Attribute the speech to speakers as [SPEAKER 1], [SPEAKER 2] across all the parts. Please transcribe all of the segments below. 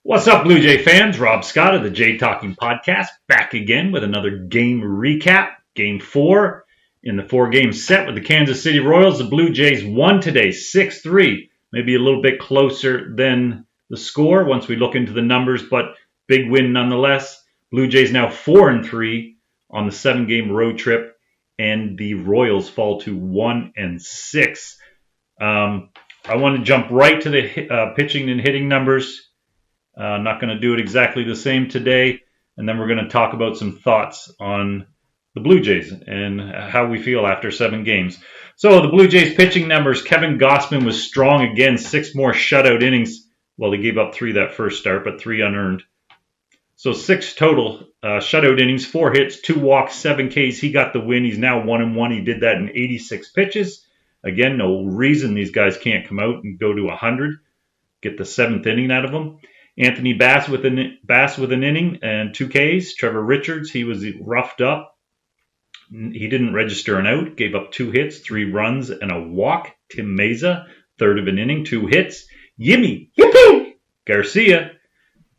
[SPEAKER 1] What's up, Blue Jay fans? Rob Scott of the Jay Talking Podcast, back again with another game recap. Game 4 in the 4-game set with the Kansas City Royals. The Blue Jays won today 6-3, maybe a little bit closer than the score once we look into the numbers, but big win nonetheless. Blue Jays now 4-3 on the 7-game road trip, and the Royals fall to 1-6. I want to jump right to the pitching and hitting numbers. Not going to do it exactly the same today. And then we're going to talk about some thoughts on the Blue Jays and how we feel after 7 games. So the Blue Jays pitching numbers, Kevin Gausman was strong again, 6 more shutout innings. Well, he gave up 3 that first start, but 3 unearned. So 6 total shutout innings, 4 hits, 2 walks, 7 Ks. He got the win. He's now 1-1. He did that in 86 pitches. Again, no reason these guys can't come out and go to 100, get the 7th inning out of them. Anthony Bass with an inning and 2 Ks. Trevor Richards, he was roughed up. He didn't register an out, gave up 2 hits, 3 runs, and a walk. Tim Meza, third of an inning, 2 hits. Yippee Garcia,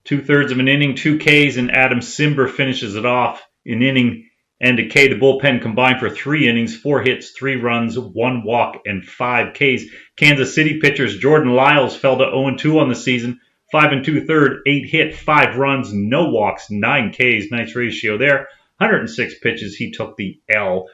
[SPEAKER 1] 2/3 of an inning, 2 Ks, and Adam Simber finishes it off. An inning and a K. The bullpen combined for 3 innings, 4 hits, 3 runs, 1 walk, and 5 Ks. Kansas City pitchers Jordan Lyles fell to 0-2 on the season. 5 2/3, 8 hit, 5 runs, no walks, 9 Ks. Nice ratio there. 106 pitches, he took the L.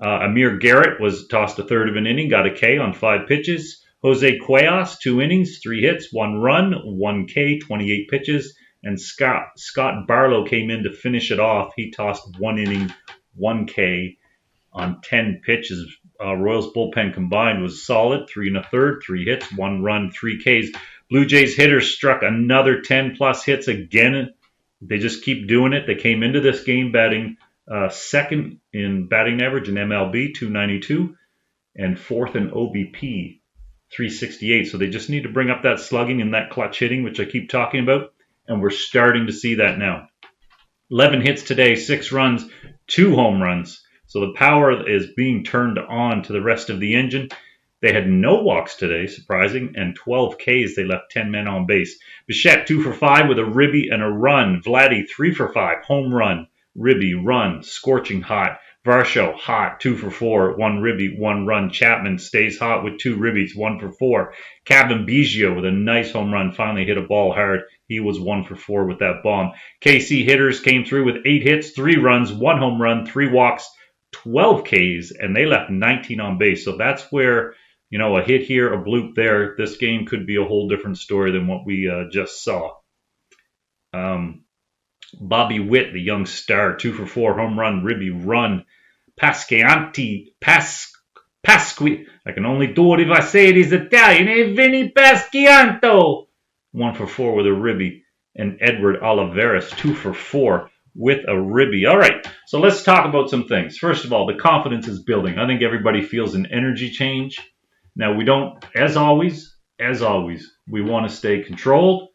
[SPEAKER 1] Amir Garrett was tossed a third of an inning, got a K on 5 pitches. Jose Cuellas, 2 innings, 3 hits, 1 run, 1 K, 28 pitches. And Scott Barlow came in to finish it off. He tossed 1 inning, 1 K on 10 pitches. Royals bullpen combined was solid, 3 1/3, 3 hits, 1 run, 3 Ks. Blue Jays hitters struck another 10-plus hits again. They just keep doing it. They came into this game batting second in batting average in MLB, 292, and fourth in OBP, 368. So they just need to bring up that slugging and that clutch hitting, which I keep talking about, and we're starting to see that now. 11 hits today, 6 runs, 2 home runs. So the power is being turned on to the rest of the engine. They had no walks today, surprising, and 12 Ks. They left 10 men on base. Bichette 2 for 5 with a ribby and a run. Vladdy 3 for 5, home run, ribby, run, scorching hot. Varsho hot, 2 for 4, 1 ribby, 1 run. Chapman stays hot with 2 ribbies, 1 for 4. Kevin Biggio with a nice home run, finally hit a ball hard. He was 1 for 4 with that bomb. KC hitters came through with 8 hits, 3 runs, 1 home run, 3 walks, 12 Ks, and they left 19 on base. So that's where, a hit here, a bloop there, this game could be a whole different story than what we just saw. Bobby Witt, the young star, 2 for 4, home run, ribby, run. Pasqui, I can only do it if I say it is Italian. Vinny Pasquianto, 1 for 4 with a ribby. And Edward Olivares, 2 for 4 with a ribby. All right, so let's talk about some things. First of all, the confidence is building. I think everybody feels an energy change. Now, we don't, as always, we want to stay controlled.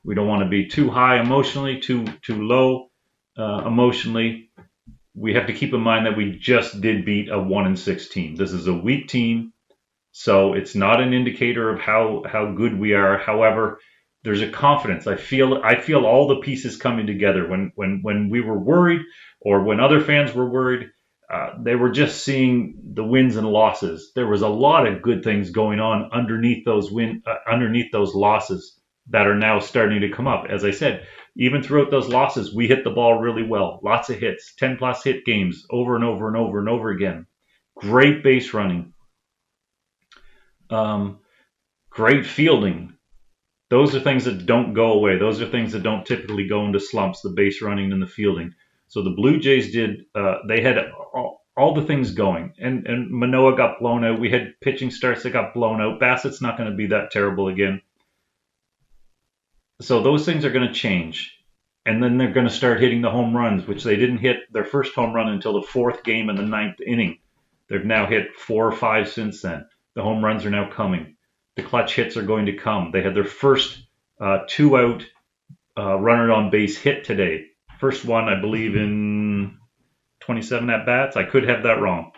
[SPEAKER 1] We don't want to be too high emotionally, too low emotionally. We have to keep in mind that we just did beat a 1-6 team. This is a weak team, so it's not an indicator of how good we are. However, there's a confidence. I feel all the pieces coming together. When we were worried, or when other fans were worried, they were just seeing the wins and losses. There was a lot of good things going on underneath those losses that are now starting to come up. As I said, even throughout those losses, we hit the ball really well. Lots of hits, 10-plus hit games over and over and over and over again. Great base running. Great fielding. Those are things that don't go away. Those are things that don't typically go into slumps, the base running and the fielding. So the Blue Jays they had all the things going. And Manoah got blown out. We had pitching starts that got blown out. Bassett's not going to be that terrible again. So those things are going to change. And then they're going to start hitting the home runs, which they didn't hit their first home run until the 4th game in the 9th inning. They've now hit 4 or 5 since then. The home runs are now coming. The clutch hits are going to come. They had their first 2-out runner on base hit today. First one, I believe, in 27 at-bats. I could have that wrong.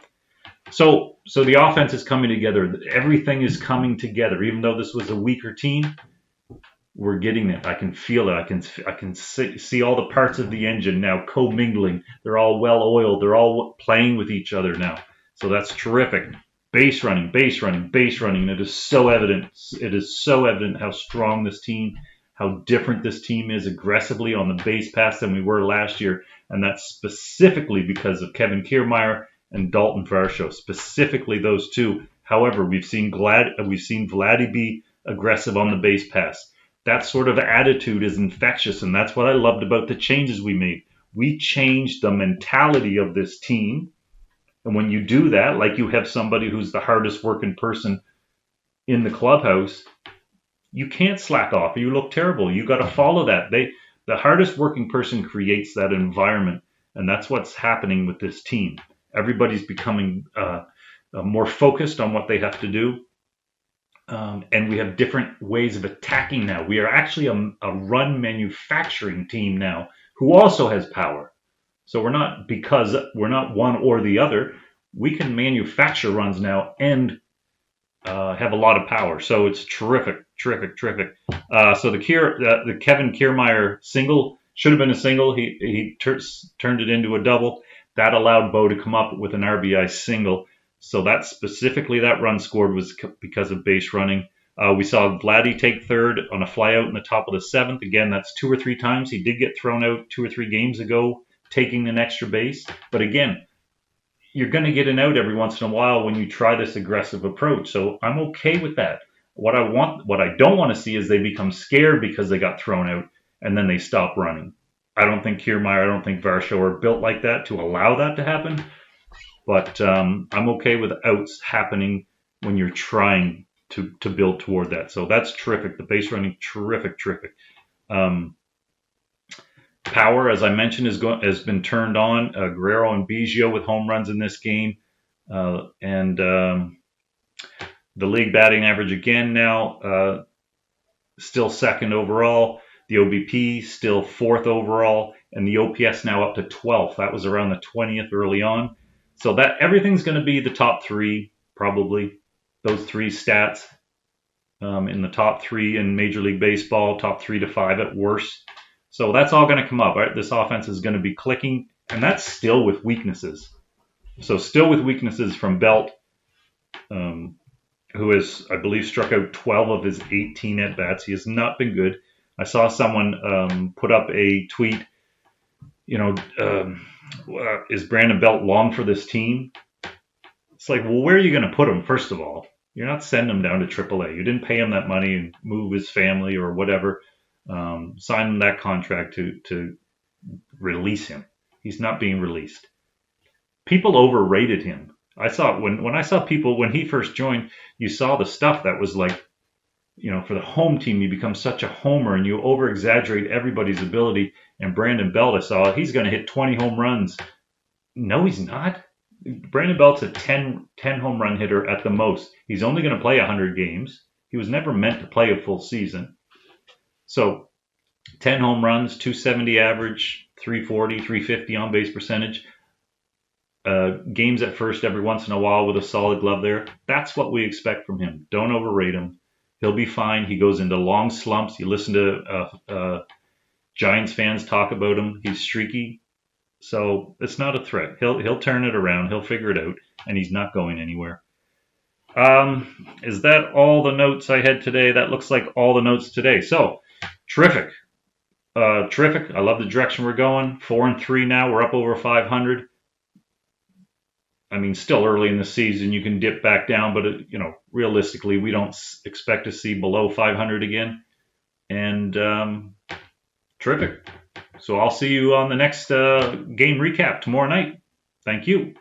[SPEAKER 1] So the offense is coming together. Everything is coming together. Even though this was a weaker team, we're getting it. I can feel it. I can see all the parts of the engine now commingling. They're all well oiled. They're all playing with each other now. So that's terrific. Base running, base running, base running. It is so evident. It is so evident how strong this team, how different this team is aggressively on the base pass than we were last year. And that's specifically because of Kevin Kiermaier and Dalton Varsho, specifically those two. However, we've seen Vladdy be aggressive on the base pass. That sort of attitude is infectious, and that's what I loved about the changes we made. We changed the mentality of this team, and when you do that, like you have somebody who's the hardest working person in the clubhouse, you can't slack off. You look terrible. You got to follow that. The hardest working person creates that environment, and that's what's happening with this team. Everybody's becoming more focused on what they have to do. And we have different ways of attacking now. We are actually a run manufacturing team now who also has power. So we're not one or the other. We can manufacture runs now and have a lot of power. So it's terrific, terrific, terrific. So the Kevin Kiermaier single should have been a single. He turned it into a double. That allowed Bo to come up with an RBI single. So that specifically, that run scored was because of base running. We saw Vladdy take third on a flyout in the top of the seventh. Again, that's 2 or 3 times. He did get thrown out 2 or 3 games ago, taking an extra base. But again, you're going to get an out every once in a while when you try this aggressive approach. So I'm okay with that. What I don't want to see is they become scared because they got thrown out and then they stop running. I don't think Kiermaier, I don't think Varsho are built like that to allow that to happen. But I'm okay with outs happening when you're trying to build toward that. So that's terrific. The base running, terrific, terrific. Power, as I mentioned, has been turned on. Guerrero and Biggio with home runs in this game. And the league batting average again now, still second overall. The OBP still 4th overall. And the OPS now up to 12th. That was around the 20th early on. So that everything's going to be the top 3, probably. Those 3 stats in the top 3 in Major League Baseball, top 3 to 5 at worst. So that's all going to come up. Right? This offense is going to be clicking, and that's still with weaknesses. So still with weaknesses from Belt, who has, I believe, struck out 12 of his 18 at-bats. He has not been good. I saw someone put up a tweet, is Brandon Belt long for this team? It's like, well, where are you going to put him, first of all? You're not sending him down to AAA. You didn't pay him that money and move his family or whatever. Sign him that contract to release him. He's not being released. People overrated him. I saw when I saw people, when he first joined, you saw the stuff that was like, for the home team, you become such a homer and you over-exaggerate everybody's ability. And Brandon Belt, I saw, he's going to hit 20 home runs. No, he's not. Brandon Belt's a 10 home run hitter at the most. He's only going to play 100 games. He was never meant to play a full season. So 10 home runs, 270 average, 340, 350 on base percentage. Games at first every once in a while with a solid glove there. That's what we expect from him. Don't overrate him. He'll be fine. He goes into long slumps. You listen to Giants fans talk about him. He's streaky. So it's not a threat. He'll turn it around. He'll figure it out. And he's not going anywhere. Is that all the notes I had today? That looks like all the notes today. So terrific. Terrific. I love the direction we're going. 4-3 now. We're up over 500. I mean, still early in the season, you can dip back down, but realistically, we don't expect to see below 500 again. And terrific. So I'll see you on the next game recap tomorrow night. Thank you.